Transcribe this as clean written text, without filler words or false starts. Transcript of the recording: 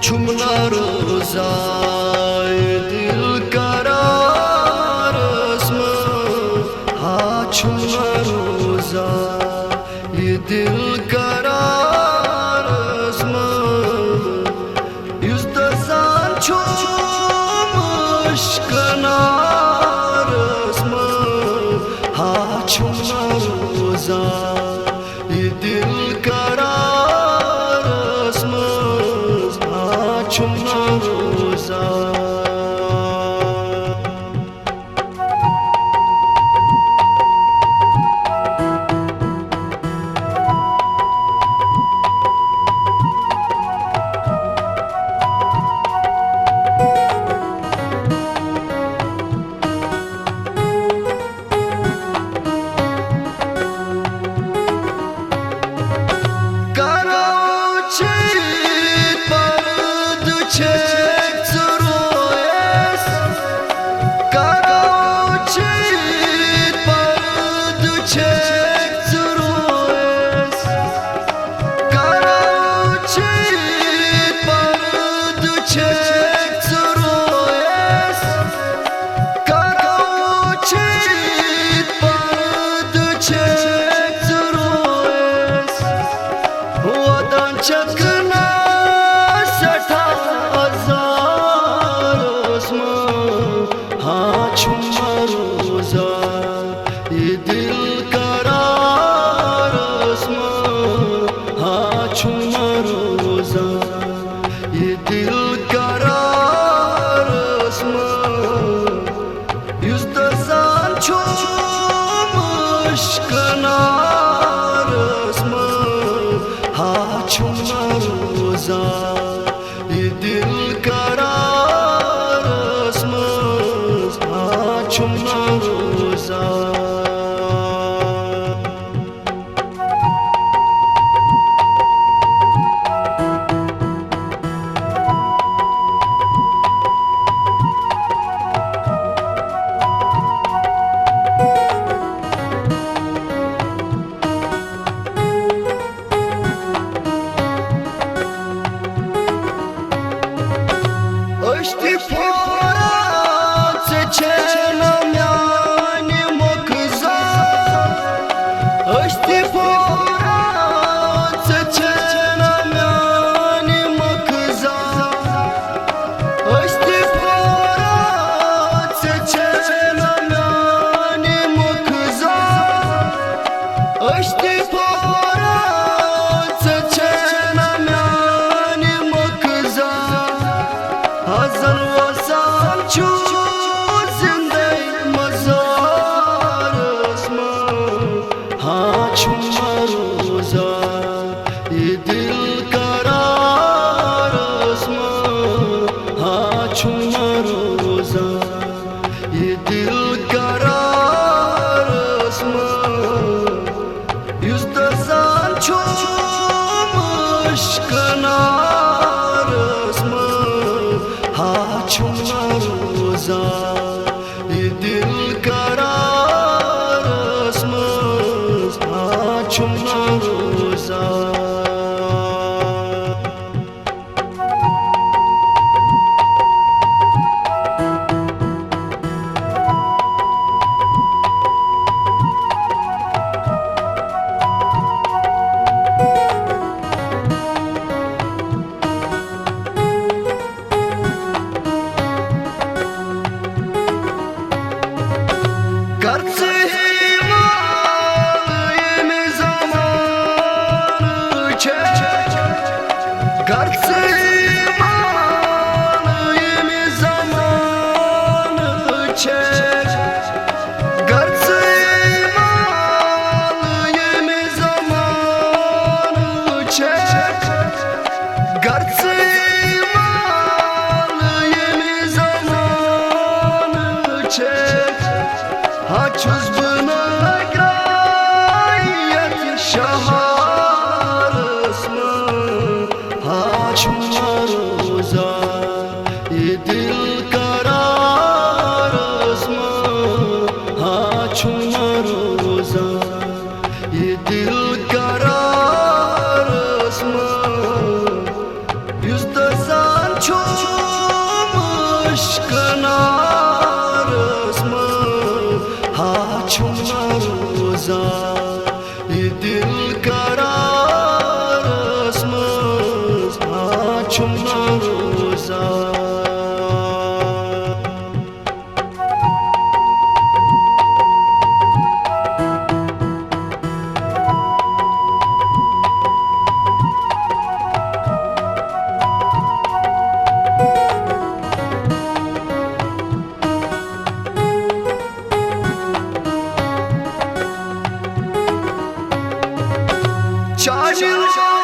Çumna rozay dil karar esma ha çumna rozay dil karar esma yüzde zan çumuş kanar esma ha çumna rozay dil karar esma Çumna rozay Çakına seta azar esma ha çumna rozay dil karar esma ha çumna rozay dil karar esma yüzde zan çumuş kanar esma ha çumna rozay dil karar esma ha çumna rozay Ăști forațe ce n-am-i mocăza Ăști forațe ce n-am-i mocăza Ăști forațe ce n-am-i mocăza Ăști forațe ce n-am-i mocăza Hazan vasal çur zindey mazar esma ha çumna rozay dil karar esma ha çumna rozay dil karar esma yüzde zan çumuş kanar esma ha çumna rozay dil karar esma ha çumna rozay Kartsı himalı yemi zamanı शादी